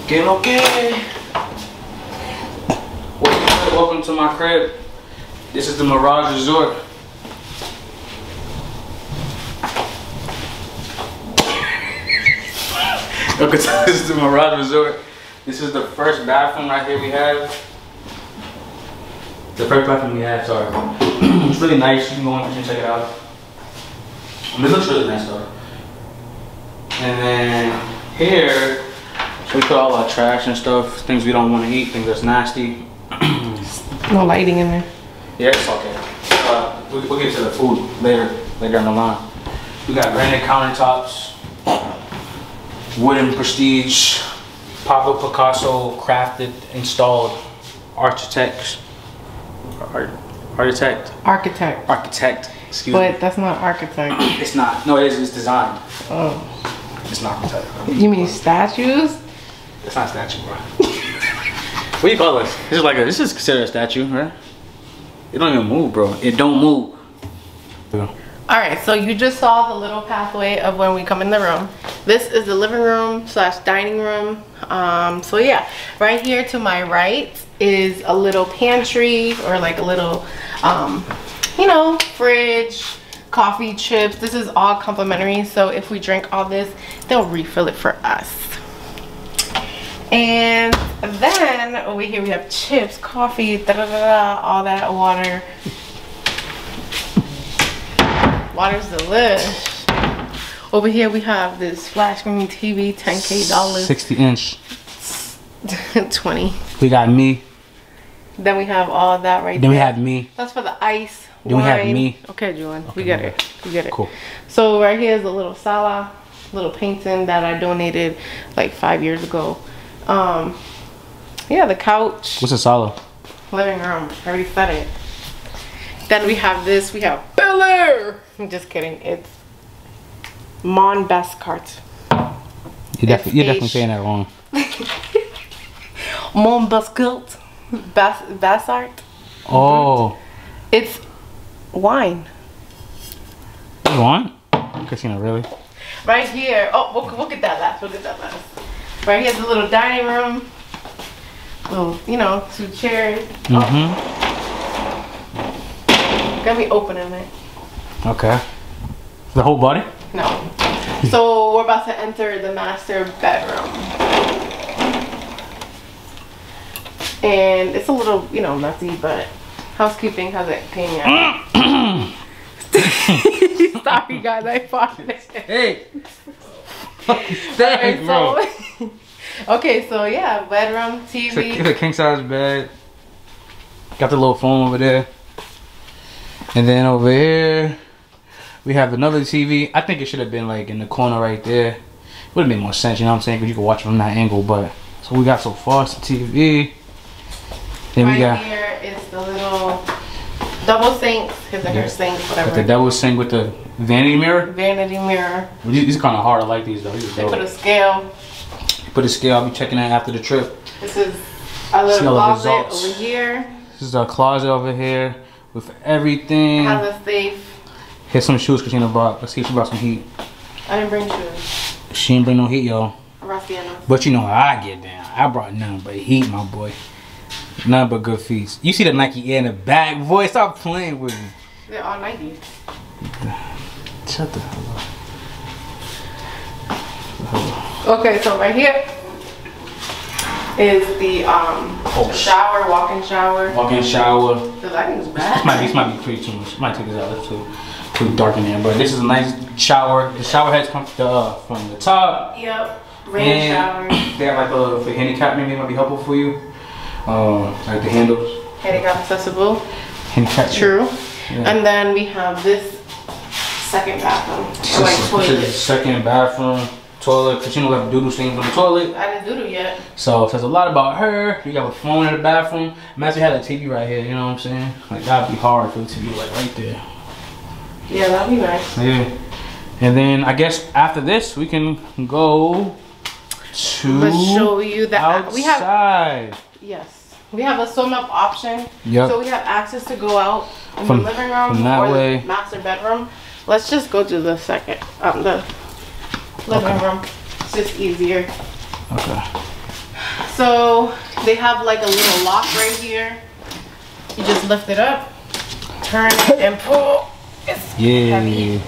Getting okay. Welcome to my crib. This is the Mirage Resort. Okay, so this is the Mirage Resort. This is the first bathroom right here we have. The first bathroom we have, sorry. It's really nice. You can go in and check it out. It looks really nice though. And then here, so we put all our trash and stuff, things we don't want to eat, things that's nasty. No lighting in there. Yeah, it's okay. We'll get to the food later down the line. We got granite countertops, wooden prestige, Pablo Picasso crafted, installed architect. Excuse me. But that's not architect. It's not. No, it is. It's designed. Oh. It's not architect. You mean statues? It's not a statue, bro. What do you call this? This is considered a statue, right? It don't even move, bro. It don't move. Yeah. All right, so you just saw the little pathway of when we come in the room. This is the living room / dining room. So yeah, right here to my right is a little pantry or like a little, you know, fridge, coffee, chips. This is all complimentary. So if we drink all this, they'll refill it for us. And then over here we have chips, coffee, all that water. Water's delish. Over here we have this flat screen TV, $10K. 60-inch. 20. We got me. Then we have all that right there. Then we have me. That's for the ice. Then wine. we have me. Okay, Julian. Okay, we get it. We get it. Cool. So right here is a little sala, little painting that I donated like 5 years ago. Yeah, the couch. What's a sala? Living room. I already said it. Then we have this. We have Bel Air. I'm just kidding. It's Mon Bascart. You're definitely saying that wrong. Mon Bascart. Bassart. Oh. It's wine. Wine? Christina, really? Right here. Oh, we'll get that last. We'll get that last. Right here's the little dining room. Little, you know, 2 chairs. Mm-hmm. Oh. Gotta be opening it. Okay. The whole body? No. So we're about to enter the master bedroom. And it's a little, you know, messy, but housekeeping has it paying out. Sorry guys, I farted. Hey. Right, so, okay, so yeah, bedroom, TV. It's a king size bed. Got the little phone over there. And then over here, we have another TV. I think it should have been like in the corner right there. Would have made more sense, you know what I'm saying? Because you can watch from that angle. But so we got so far, it's the TV. Then right we got here is the little double sinks, his and her sinks, whatever. The double sink with the vanity mirror. Vanity mirror. These are kind of hard. I like these though. These are they put a scale. Put a scale. I'll be checking that after the trip. This is a little closet over here. This is our closet over here with everything. It has a safe. Here's some shoes Christina brought. Let's see if she brought some heat. I didn't bring shoes. She didn't bring no heat, y'all. Rafiana. But you know how I get down. I brought nothing but heat, my boy. Nothing but good feet. You see the Nike Air in the back, boy. Stop playing with me. They're all Nike. Shut the hell up. Okay, so right here is the shower, walk-in shower. Walk-in shower. The lighting's bad. This might be pretty too much. Might take this out. It's too dark in there. But this is a nice shower. The shower heads come from the top. Yep. Rain shower. They have like for handicap, maybe it might be helpful for you. Like the handles. Handicap accessible. Handicap. True. Yeah. And then we have this second bathroom. Or like toilet. Second bathroom. Toilet. Christina left doodle stains on the toilet. I didn't doodle yet. So it says a lot about her. You got a phone in the bathroom. Imagine you had a TV right here, you know what I'm saying? Like that'd be hard for the TV like right there. Yeah, that'd be nice. Yeah. And then I guess after this we can go to let's show you that outside. We have yes. We have a swim up option. Yep. So we have access to go out in From the living room or the master bedroom. Let's just go to the second the living room. It's just easier. Okay. So they have like a little lock right here. You just lift it up, turn it, and pull. It's heavy.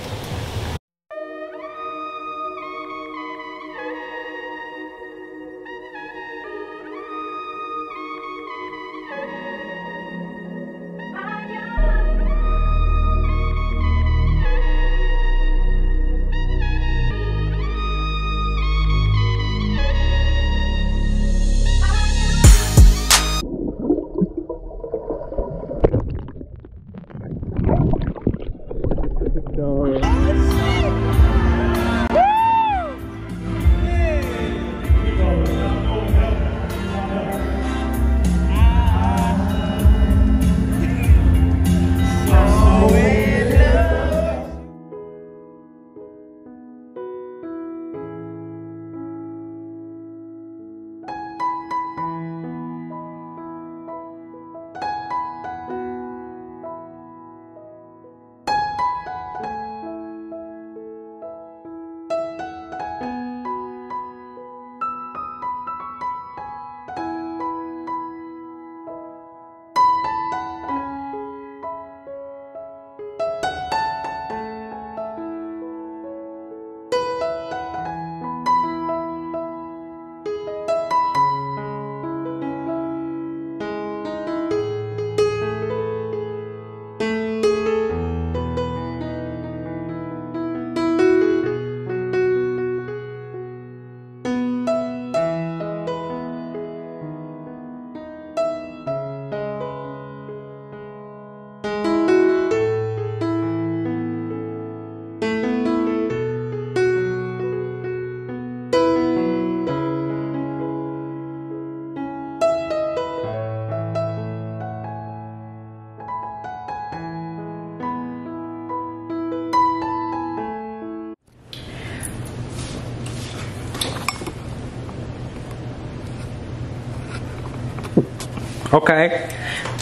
Okay.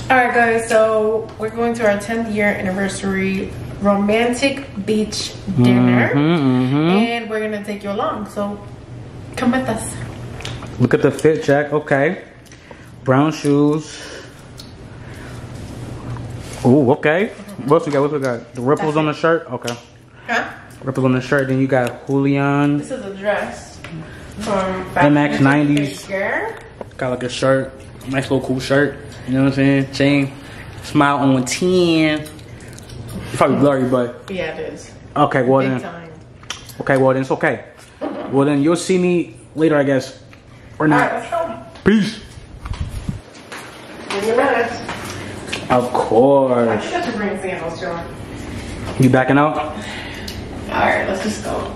Alright guys, so we're going to our 10th year anniversary romantic beach dinner. And we're gonna take you along, so come with us. Look at the fit check. Okay. Brown shoes. Ooh, okay. What else we got? What we got? The ripples on the shirt? Okay. Huh? Ripples on the shirt. Then you got Julian. This is a dress from MX 90s. Figure. Got like a shirt. Nice little cool shirt. You know what I'm saying? Chain. Smile on 10. It's probably blurry, but. Yeah, it is. Okay, well Big then. time. Okay, well then it's okay. Well then you'll see me later, I guess. Or not. Alright, let's go. Peace. In your minutes. Of course. I forgot to bring sandals, John. You backing out? Alright, let's just go.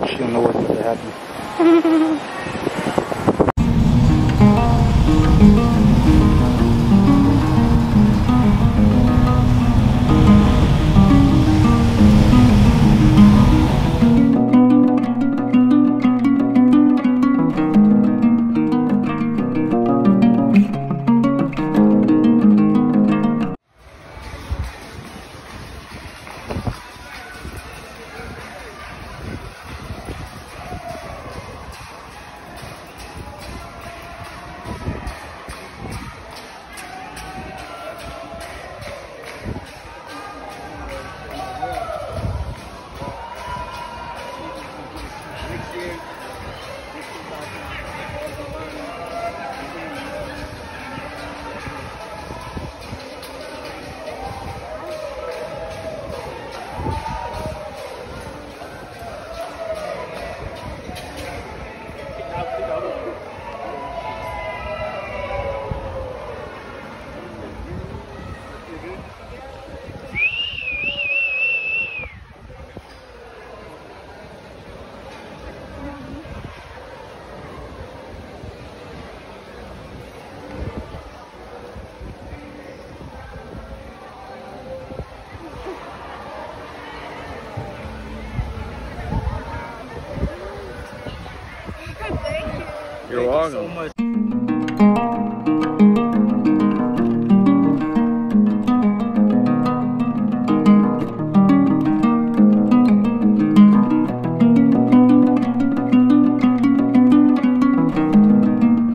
She don't know what's going to happen. You're welcome.